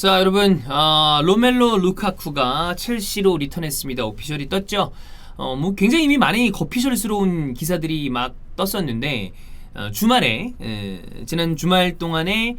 자, 여러분, 로멜로 루카쿠가 첼시로 리턴했습니다. 오피셜이 떴죠. 뭐 굉장히 이미 많이 거피셜스러운 기사들이 막 떴었는데 주말에 지난 주말 동안에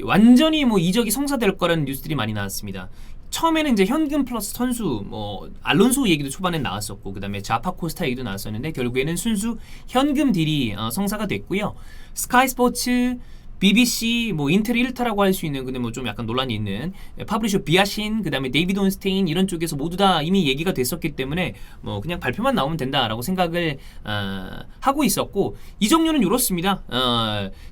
완전히 뭐 이적이 성사될 거라는 뉴스들이 많이 나왔습니다. 처음에는 이제 현금 플러스 선수, 뭐 알론소 얘기도 초반에 나왔었고, 그 다음에 자파 코스타 얘기도 나왔었는데 결국에는 순수 현금 딜이 성사가 됐고요. 스카이 스포츠, BBC, 뭐 인텔 1타라고 할 수 있는, 근데 뭐 좀 약간 논란이 있는 파브리쇼 비아신, 그 다음에 데이비드 온스테인 이런 쪽에서 모두 다 이미 얘기가 됐었기 때문에 뭐 그냥 발표만 나오면 된다라고 생각을 하고 있었고, 이적료는 이렇습니다.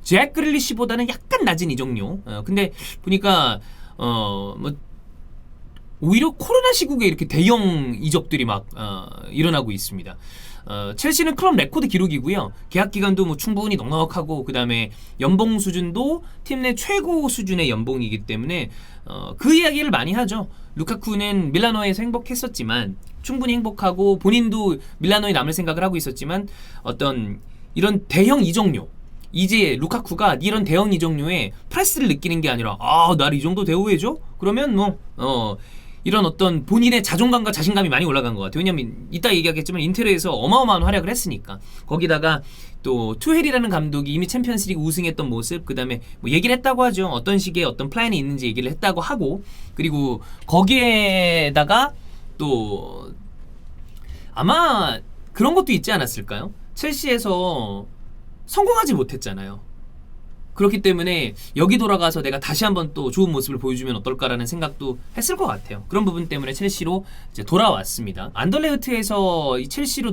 잭 그릴리시보다는 약간 낮은 이적료. 근데 보니까 뭐 오히려 코로나 시국에 이렇게 대형 이적들이 막 일어나고 있습니다. 첼시는 클럽 레코드 기록이고요. 계약 기간도 뭐 충분히 넉넉하고, 그 다음에 연봉 수준도 팀 내 최고 수준의 연봉이기 때문에 그 이야기를 많이 하죠. 루카쿠는 밀라노에서 행복했었지만, 충분히 행복하고 본인도 밀라노에 남을 생각을 하고 있었지만, 어떤 이런 대형 이적료, 이제 루카쿠가 이런 대형 이적료에 프레스를 느끼는 게 아니라 나를 이 정도 대우해줘? 그러면 뭐 이런 어떤 본인의 자존감과 자신감이 많이 올라간 것 같아요. 왜냐면 이따 얘기하겠지만 인테르에서 어마어마한 활약을 했으니까. 거기다가 또 투헬이라는 감독이 이미 챔피언스리그 우승했던 모습, 그 다음에 뭐 얘기를 했다고 하죠. 어떤 식의 어떤 플랜이 있는지 얘기를 했다고 하고, 그리고 거기에다가 또 아마 그런 것도 있지 않았을까요? 첼시에서 성공하지 못했잖아요. 그렇기 때문에 여기 돌아가서 내가 다시 한번 또 좋은 모습을 보여주면 어떨까라는 생각도 했을 것 같아요. 그런 부분 때문에 첼시로 이제 돌아왔습니다. 안더레흐트에서 첼시로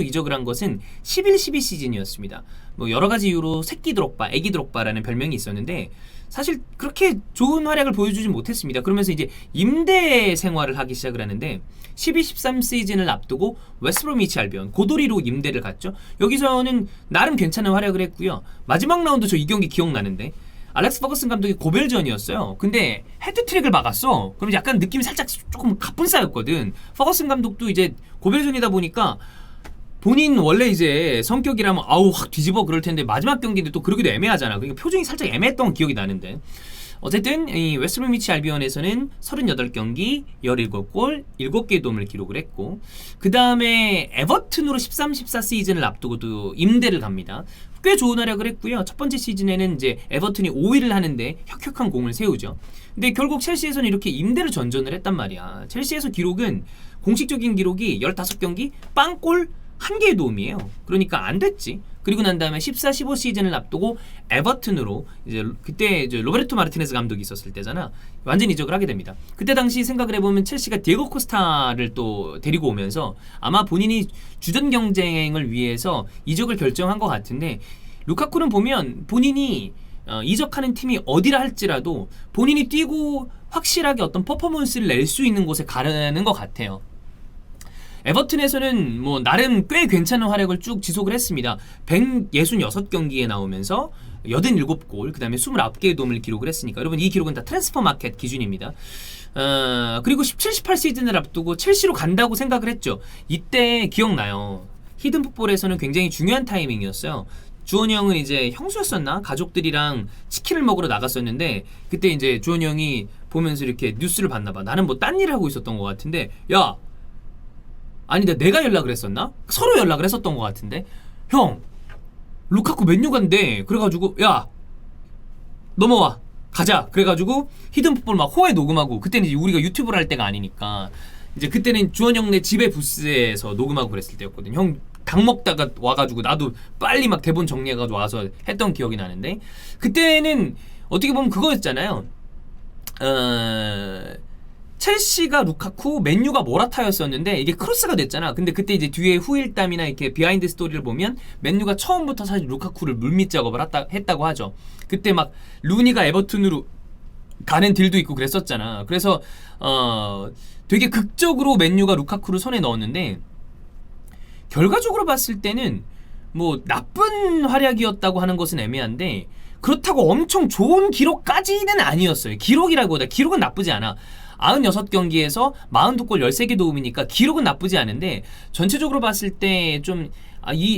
이적을 한 것은 11-12 시즌이었습니다. 뭐 여러 가지 이유로 새끼 드록바, 애기 드록바라는 별명이 있었는데 사실 그렇게 좋은 활약을 보여주지 못했습니다. 그러면서 이제 임대 생활을 하기 시작을 하는데 12-13 시즌을 앞두고 웨스트브로미치 알비온 고도리로 임대를 갔죠. 여기서는 나름 괜찮은 활약을 했고요. 마지막 라운드 저 이 경기 기억나는데 알렉스 퍼거슨 감독이 고벨전이었어요. 근데 헤드트릭을 막았어. 그럼 약간 느낌이 살짝 조금 가뿐싸였거든. 퍼거슨 감독도 이제 고벨전이다 보니까 본인 원래 이제 성격이라면 확 뒤집어 그럴 텐데 마지막 경기인데 또 그러기도 애매하잖아. 그러니까 표정이 살짝 애매했던 기억이 나는데, 어쨌든 이 웨스트브로미치 알비온에서는 38경기 17골 7개의 도움을 기록을 했고, 그 다음에 에버튼으로 13-14 시즌을 앞두고도 임대를 갑니다. 꽤 좋은 활약을 했고요. 첫 번째 시즌에는 이제 에버튼이 5위를 하는데 혁혁한 공을 세우죠. 근데 결국 첼시에서는 이렇게 임대를 전전을 했단 말이야. 첼시에서 기록은, 공식적인 기록이 15경기 빵골 1개의 도움이에요. 그러니까 안 됐지. 그리고 난 다음에 14-15 시즌을 앞두고 에버튼으로, 이제 그때 이제 로베르토 마르티네즈 감독이 있었을 때잖아. 완전 이적을 하게 됩니다. 그때 당시 생각을 해보면 첼시가 디에고 코스타를 또 데리고 오면서 아마 본인이 주전 경쟁을 위해서 이적을 결정한 것 같은데, 루카쿠는 보면 본인이 이적하는 팀이 어디라 할지라도 본인이 뛰고 확실하게 어떤 퍼포먼스를 낼 수 있는 곳에 가는 것 같아요. 에버튼에서는 뭐 나름 꽤 괜찮은 활약을 쭉 지속을 했습니다. 166경기에 나오면서 87골, 그 다음에 29개의 도움을 기록을 했으니까 여러분 이 기록은 다 트랜스퍼 마켓 기준입니다. 그리고 17-18 시즌을 앞두고 첼시로 간다고 생각을 했죠. 이때 기억나요. 히든풋볼에서는 굉장히 중요한 타이밍이었어요. 주원이 형은 이제 형수였었나? 가족들이랑 치킨을 먹으러 나갔었는데, 그때 이제 주원이 형이 보면서 이렇게 뉴스를 봤나봐. 나는 뭐 딴 일을 하고 있었던 것 같은데, 야! 아니 내가 연락을 했었나? 서로 연락을 했었던 것 같은데, 형 루카쿠 맨유 간대. 그래가지고 야 넘어와 가자. 그래가지고 히든풋볼 막 호에 녹음하고, 그때는 이제 우리가 유튜브를 할 때가 아니니까 이제 그때는 주원 형네 집에 부스에서 녹음하고 그랬을 때였거든. 형 닭 먹다가 와가지고 나도 빨리 막 대본 정리해가지고 와서 했던 기억이 나는데, 그때는 어떻게 보면 그거였잖아요. 첼시가 루카쿠, 맨유가 모라타였었는데 이게 크로스가 됐잖아. 근데 그때 이제 뒤에 후일담이나 이렇게 비하인드 스토리를 보면 맨유가 처음부터 사실 루카쿠를 물밑 작업을 했다고 하죠. 그때 막 루니가 에버튼으로 가는 딜도 있고 그랬었잖아. 그래서 되게 극적으로 맨유가 루카쿠를 손에 넣었는데, 결과적으로 봤을 때는 뭐 나쁜 활약이었다고 하는 것은 애매한데, 그렇다고 엄청 좋은 기록까지는 아니었어요. 기록이라기보다, 기록은 나쁘지 않아. 96경기에서 42골 13개 도움이니까 기록은 나쁘지 않은데, 전체적으로 봤을 때 좀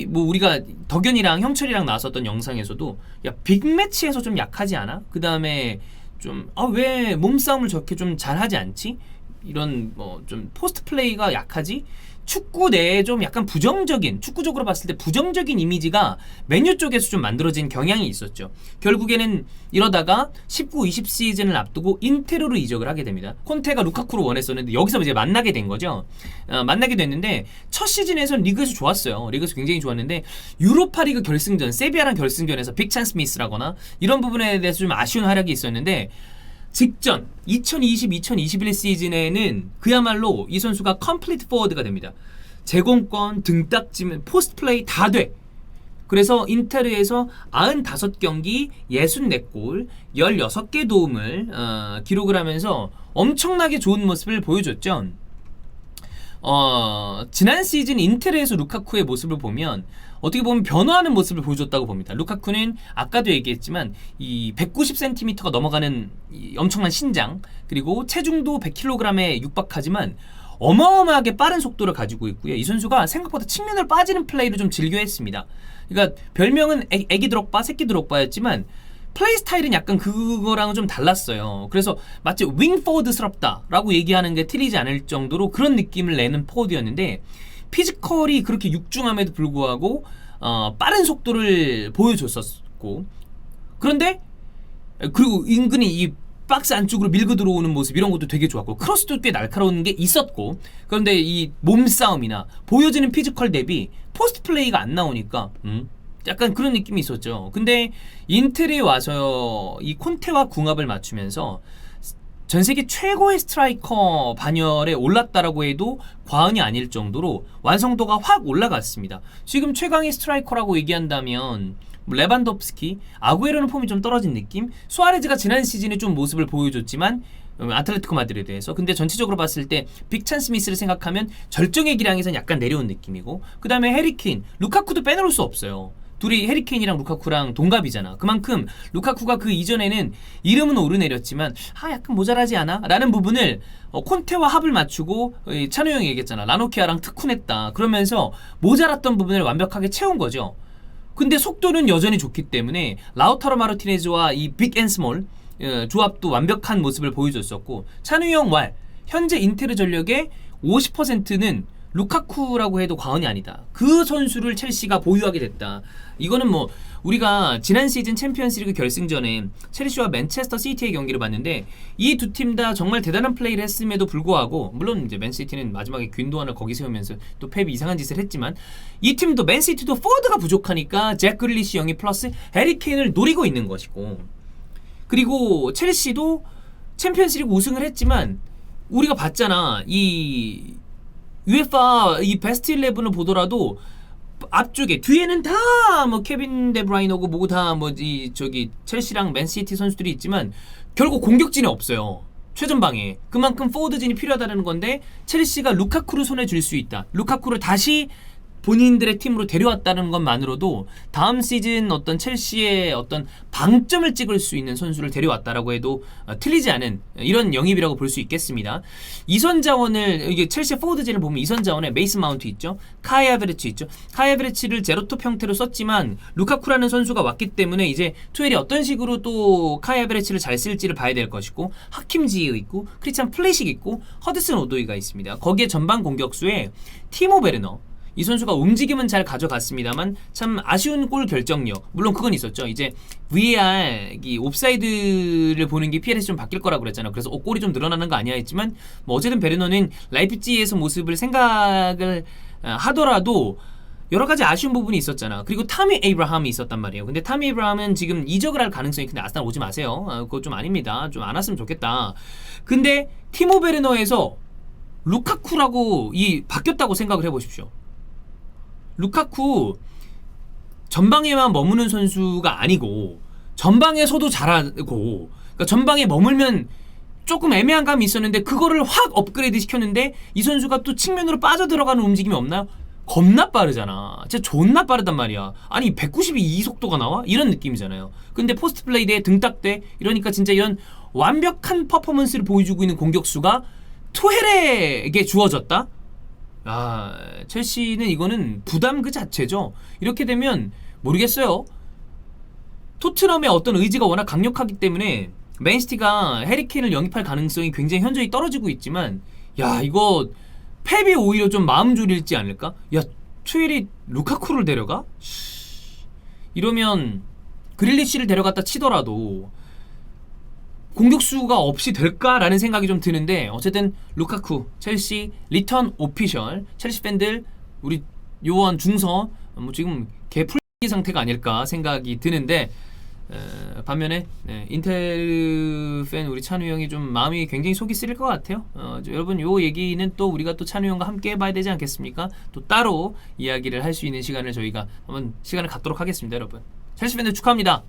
뭐 우리가 덕현이랑 형철이랑 나왔었던 영상에서도 야 빅매치에서 좀 약하지 않아? 그 다음에 좀 왜 몸싸움을 저렇게 좀 잘하지 않지? 이런 뭐 좀 포스트 플레이가 약하지? 축구 내에 좀 약간 부정적인, 축구적으로 봤을 때 부정적인 이미지가 맨유 쪽에서 좀 만들어진 경향이 있었죠. 결국에는 이러다가 19-20 시즌을 앞두고 인테르로 이적을 하게 됩니다. 콘테가 루카쿠를 원했었는데 여기서 이제 만나게 된 거죠. 만나게 됐는데 첫 시즌에서는 리그에서 좋았어요. 리그에서 굉장히 좋았는데 유로파리그 결승전, 세비야랑 결승전에서 빅찬스 미스라거나 이런 부분에 대해서 좀 아쉬운 활약이 있었는데 직전 2020-2021 시즌에는 그야말로 이 선수가 컴플리트 포워드가 됩니다. 제공권, 등딱지면 포스트 플레이 다 돼. 그래서 인테르에서 95경기 64골 16개 도움을 기록을 하면서 엄청나게 좋은 모습을 보여줬죠. 지난 시즌 인테르에서 루카쿠의 모습을 보면 어떻게 보면 변화하는 모습을 보여줬다고 봅니다. 루카쿠는 아까도 얘기했지만 이 190cm가 넘어가는 이 엄청난 신장, 그리고 체중도 100kg에 육박하지만 어마어마하게 빠른 속도를 가지고 있고요. 이 선수가 생각보다 측면을 빠지는 플레이를 좀 즐겨했습니다. 그러니까 별명은 애기 드록바, 새끼 드록바였지만 플레이 스타일은 약간 그거랑은 좀 달랐어요. 그래서 마치 윙포워드스럽다라고 얘기하는 게 틀리지 않을 정도로 그런 느낌을 내는 포워드였는데 피지컬이 그렇게 육중함에도 불구하고 빠른 속도를 보여줬었고, 그런데 그리고 은근히 이 박스 안쪽으로 밀고 들어오는 모습 이런 것도 되게 좋았고 크로스도 꽤 날카로운 게 있었고, 그런데 이 몸싸움이나 보여지는 피지컬 대비 포스트 플레이가 안 나오니까 약간 그런 느낌이 있었죠. 근데 인텔에 와서 이 콘테와 궁합을 맞추면서 전세계 최고의 스트라이커 반열에 올랐다라고 해도 과언이 아닐 정도로 완성도가 확 올라갔습니다. 지금 최강의 스트라이커라고 얘기한다면 레반도프스키, 아구에로는 폼이 좀 떨어진 느낌? 수아레즈가 지난 시즌에 좀 모습을 보여줬지만 아틀레티코 마드리드에서, 근데 전체적으로 봤을 때 빅찬 스미스를 생각하면 절정의 기량에선 약간 내려온 느낌이고, 그 다음에 해리케인, 루카쿠도 빼놓을 수 없어요. 둘이 해리케인이랑 루카쿠랑 동갑이잖아. 그만큼 루카쿠가 그 이전에는 이름은 오르내렸지만 약간 모자라지 않아? 라는 부분을 콘테와 합을 맞추고 찬우 형이 얘기했잖아. 라노키아랑 특훈했다. 그러면서 모자랐던 부분을 완벽하게 채운 거죠. 근데 속도는 여전히 좋기 때문에 라우타로 마르티네즈와 이 빅 앤 스몰 조합도 완벽한 모습을 보여줬었고, 찬우 형 왈, 현재 인테르 전력의 50%는 루카쿠라고 해도 과언이 아니다. 그 선수를 첼시가 보유하게 됐다. 이거는 뭐 우리가 지난 시즌 챔피언스리그 결승전에 첼시와 맨체스터 시티의 경기를 봤는데 이 두 팀 다 정말 대단한 플레이를 했음에도 불구하고, 물론 이제 맨시티는 마지막에 균도안을 거기 세우면서 또 펩이 이상한 짓을 했지만 이 팀도 맨시티도 포워드가 부족하니까 잭 그릴리시 형이 플러스 해리케인을 노리고 있는 것이고, 그리고 첼시도 챔피언스리그 우승을 했지만 우리가 봤잖아. 이 UEFA 이 베스트 11을 보더라도 앞쪽에 뒤에는 다 뭐 케빈 데브라이너고 뭐고 다 뭐지 저기 첼시랑 맨시티 선수들이 있지만 결국 공격진이 없어요. 최전방에. 그만큼 포워드진이 필요하다는 건데 첼시가 루카쿠를 손에 줄 수 있다. 루카쿠를 다시 본인들의 팀으로 데려왔다는 것만으로도 다음 시즌 어떤 첼시의 어떤 방점을 찍을 수 있는 선수를 데려왔다라고 해도 틀리지 않은 이런 영입이라고 볼 수 있겠습니다. 이선 자원을, 이게 첼시 포워드진을 보면 이선 자원에 메이슨 마운트 있죠, 카이 하베르츠 있죠. 카이 하베르츠를 제로톱 형태로 썼지만 루카쿠라는 선수가 왔기 때문에 이제 투엘이 어떤 식으로 또 카이 하베르츠를 잘 쓸지를 봐야 될 것이고, 하킴 지히 있고 크리스찬 플레식 있고 허드슨 오도이가 있습니다. 거기에 전방 공격수에 티모 베르너, 이 선수가 움직임은 잘 가져갔습니다만 참 아쉬운 골 결정력, 물론 그건 있었죠. 이제 VAR 이 옵사이드를 보는 게 PL에서 좀 바뀔 거라고 그랬잖아요. 그래서 골이 좀 늘어나는 거 아니야 했지만 뭐 어쨌든 베르너는 라이프치히에서 모습을 생각을 하더라도 여러 가지 아쉬운 부분이 있었잖아. 그리고 타미 에이브라함이 있었단 말이에요. 근데 타미 에이브라함은 지금 이적을 할 가능성이 큰데 아스날 오지 마세요. 그거 좀 아닙니다. 좀 안 왔으면 좋겠다. 근데 티모 베르너에서 루카쿠라고 바뀌었다고 생각을 해보십시오. 루카쿠 전방에만 머무는 선수가 아니고 전방에서도 잘하고, 그러니까 전방에 머물면 조금 애매한 감이 있었는데 그거를 확 업그레이드 시켰는데 이 선수가 또 측면으로 빠져들어가는 움직임이 없나요? 겁나 빠르잖아. 진짜 존나 빠르단 말이야. 아니 192 이 속도가 나와? 이런 느낌이잖아요. 근데 포스트 플레이 대 등딱 대 이러니까 진짜 이런 완벽한 퍼포먼스를 보여주고 있는 공격수가 투헬에게 주어졌다? 첼시는 이거는 부담 그 자체죠. 이렇게 되면 모르겠어요. 토트넘의 어떤 의지가 워낙 강력하기 때문에 맨시티가 해리케인을 영입할 가능성이 굉장히 현저히 떨어지고 있지만, 야, 이거 펩이 오히려 좀 마음 졸일지 않을까? 야, 투일이 루카쿠를 데려가? 이러면 그릴리시를 데려갔다 치더라도 공격수가 없이 될까라는 생각이 좀 드는데, 어쨌든 루카쿠 첼시 리턴 오피셜. 첼시 팬들 우리 요원 중서 뭐 지금 개풀기 상태가 아닐까 생각이 드는데, 반면에 인텔 팬 우리 찬우 형이 좀 마음이 굉장히 속이 쓰릴 것 같아요. 여러분 요 얘기는 또 우리가 또 찬우 형과 함께 해봐야 되지 않겠습니까? 또 따로 이야기를 할 수 있는 시간을 저희가 한번 시간을 갖도록 하겠습니다. 여러분 첼시 팬들 축하합니다.